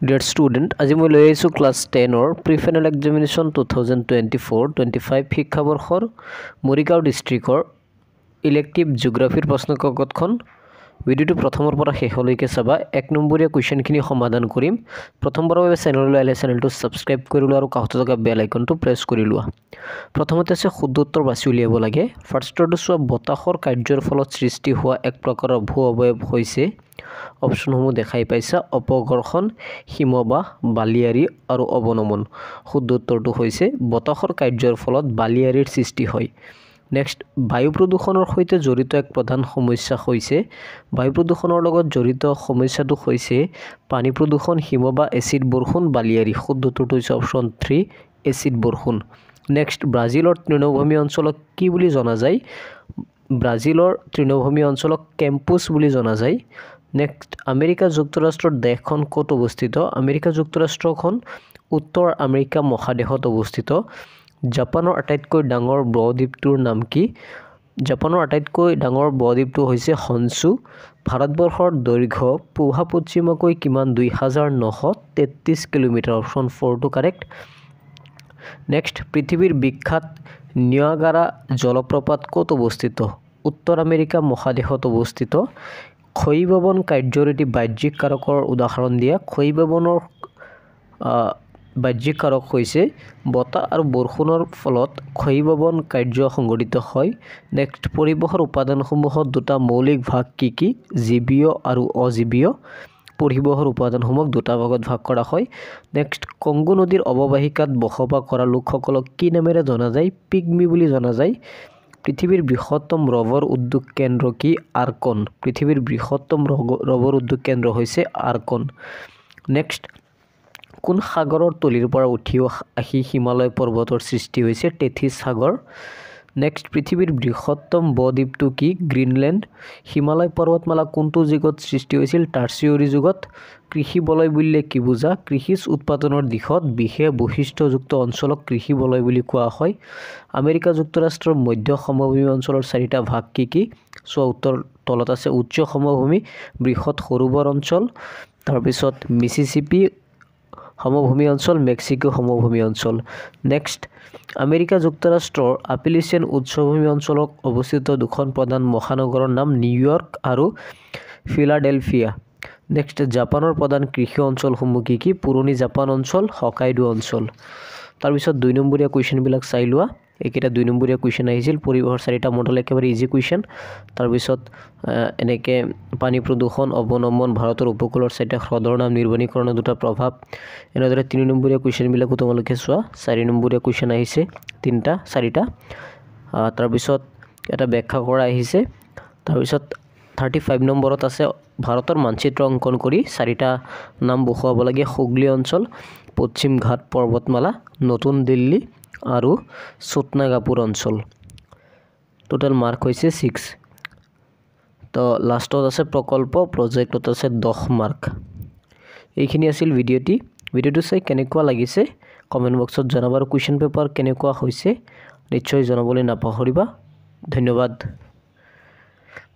Dear student, আজি মই লৈ আহিছোঁ ক্লাছ 10 ৰ প্ৰিফাইনেল এক্সামিনেশ্যন 2024-25 শিক্ষাবৰ্ষৰ মৰিগাঁও ডিষ্ট্ৰিক্টৰ ইলেক্টিভ জিঅ'গ্ৰাফিৰ প্ৰশ্নকাকতখন ভিডিঅ'টো প্ৰথমৰ পৰা শেষলৈকে চাবা। 1 নম্বৰীয়া কুৱেশ্যনখিনি সমাধান কৰিম। প্ৰথমবাৰৰ বাবে চেনেললৈ আহিলে চেনেলটো ছাবস্ক্ৰাইব কৰি লোৱা আৰু কাষতে থকা বেল আইকনটো প্ৰেছ কৰি লোৱা। প্ৰথমতে আছে শুদ্ধ উত্তৰ বাছি উলিয়াব লাগে। ফাৰ্ষ্টটো চোৱা, বতাহৰ কাৰ্যৰ ফলত সৃষ্টি হোৱা এক প্ৰকাৰৰ ভূ অৱয়ব হৈছে, অপশ্যনসমূহ দেখাই পাইছা, অপঘৰ্ষণ, হিমবাহ, বালিয়াৰী আৰু অৱনমন। শুদ্ধ উত্তৰটো হৈছে বতাহৰ কাৰ্যৰ ফলত বালিয়াৰীৰ সৃষ্টি হয়। নেক্সট, বায়ু প্ৰদূষণৰ সৈতে জড়িত এক প্ৰধান সমস্যা হৈছে, বায়ু প্ৰদূষণৰ লগত জড়িত সমস্যাটো হৈছে পানী প্ৰদূষণ, হিমবাহ, এচিড বৰষুণ, বালিয়াৰী। শুদ্ধ উত্তৰটো হৈছে অপশ্যন 3 এচিড বৰষুণ। নেক্সট, ব্ৰাজিলৰ তৃণভূমি অঞ্চলক কি বুলি জনা যায়? ব্ৰাজিলৰ তৃণভূমি অঞ্চলক কেম্পুছ বুলি জনা যায়। নেক্সট, আমেৰিকা যুক্তৰাষ্ট্ৰৰ দেশখন ক'ত অৱস্থিত? আমেৰিকা যুক্তৰাষ্ট্ৰখন উত্তৰ আমেৰিকা মহাদেশত অৱস্থিত। জাপানৰ আটাইতকৈ ডাঙৰ বদ্বীপটোৰ নাম কি? জাপানৰ আটাইতকৈ ডাঙৰ বদ্বীপটো হৈছে হনচু। ভাৰতবৰ্ষৰ দৈৰ্ঘ্য পূবা পশ্চিমকৈ কিমান? 2933 কিলোমিটাৰ। অপশ্যন 4 টো কাৰেক্ট। নেক্সট, পৃথিৱীৰ বিখ্যাত নিয়াগাৰা জলপ্ৰপাত ক'ত অৱস্থিত? উত্তৰ আমেৰিকা মহাদেশত অৱস্থিত। ক্ষয়ীভৱন কাৰ্যৰ এটি বাহ্যিক কাৰকৰ উদাহৰণ দিয়া। ক্ষয়ীভৱনৰ বাহ্যিক কাৰক হৈছে বতাহ আৰু বৰষুণৰ ফলত ক্ষয়ীভৱন কাৰ্য সংঘটিত হয়। নেক্সট, পৰিৱেশৰ উপাদানসমূহত দুটা মৌলিক ভাগ কি কি? জীৱীয় আৰু অজীৱীয়। পৰিৱেশৰ উপাদানসমূহক দুটা ভাগত ভাগ কৰা হয়। নেক্সট, কংগো নদীৰ অৱবাহিকাত বসবাস কৰা লোকসকলক কি নামেৰে জনা যায়? পিগমি বুলি জনা যায়। পৃথিৱীৰ বৃহত্তম ৰবৰ উদ্যোগ কেন্দ্ৰ কি? আৰ্কন। পৃথিৱীৰ বৃহত্তম ৰবৰ উদ্যোগ কেন্দ্ৰ হৈছে আৰ্কন। নেক্সট, কোন সাগৰৰ তলিৰ পৰা উঠি আহি হিমালয় পৰ্বতৰ সৃষ্টি হৈছে? টেথিছ সাগৰ। নেক্সট, পৃথিৱীৰ বৃহত্তম বদ্বীপটো কি? গ্ৰীণলেণ্ড। হিমালয় পৰ্বতমালা কোনটো যুগত সৃষ্টি হৈছিল? টাৰ্চিয়ৰী যুগত। কৃষি বলয় বুলিলে কি বুজা? কৃষিজ উৎপাদনৰ দিশত বিশেষ বৈশিষ্ট্যযুক্ত অঞ্চলক কৃষি বলয় বুলি কোৱা হয়। আমেৰিকা যুক্তৰাষ্ট্ৰৰ মধ্য সমভূমি অঞ্চলৰ 4টা ভাগ কি কি? চোৱা, উত্তৰ তলত আছে উচ্চ সমভূমি, বৃহৎ সৰোবৰ অঞ্চল, তাৰপিছত মিছিছিপি সমভূমি অঞ্চল, মেক্সিকো সমভূমি অঞ্চল। নেক্সট, আমেৰিকা যুক্তৰাষ্ট্ৰৰ আপিলিচিয়ান উচ্চভূমি অঞ্চলত অৱস্থিত দুখন প্ৰধান মহানগৰৰ নাম নিউয়ৰ্ক আৰু ফিলাডেলফিয়া। নেক্সট, জাপানৰ প্ৰধান কৃষি অঞ্চলসমূহ কি কি? পুৰণি জাপান অঞ্চল, হকাইডো অঞ্চল। তাৰপিছত 2 নম্বৰীয়া কুৱেশ্যনবিলাক চাই লোৱা। এইকেইটা 2 নম্বৰীয়া কুৱেশ্যন আহিছিল। পৰিৱেশৰ 4টা মডেল একেবাৰে ইজি কুৱেশ্যন। তাৰপিছত এনেকৈ পানী প্ৰদূষণ, অৱনমন, ভাৰতৰ উপকূলৰ 4টা হ্ৰদৰ নাম, নিৰ্বাণীকৰণৰ 2টা প্ৰভাৱ। এনেদৰে 3 নম্বৰীয়া কুৱেশ্যনবিলাকো তোমালোকে চোৱা। 4 নম্বৰীয়া কুৱেশ্যন আহিছে 4টা। তাৰপিছত এটা ব্যাখ্যা কৰা আহিছে। তাৰপিছত 35 নম্বৰত আছে ভাৰতৰ মানচিত্ৰ অংকন কৰি 4টা নাম বহুৱাব লাগে। হুগলী অঞ্চল, পশ্চিম ঘাট পৰ্বতমালা, নতুন দিল্লী আৰু চোটনাগাপুৰ অঞ্চল। টোটেল মাৰ্ক হৈছে 6। তো লাষ্টত আছে প্ৰকল্প, প্ৰজেক্টত আছে 10 মাৰ্ক। এইখিনি আছিল ভিডিঅ'টো চাই কেনেকুৱা লাগিছে কমেণ্ট বক্সত জনাবা আৰু কুৱেশ্যন পেপাৰ কেনেকুৱা হৈছে নিশ্চয় জনাবলৈ নাপাহৰিবা। ধন্যবাদ।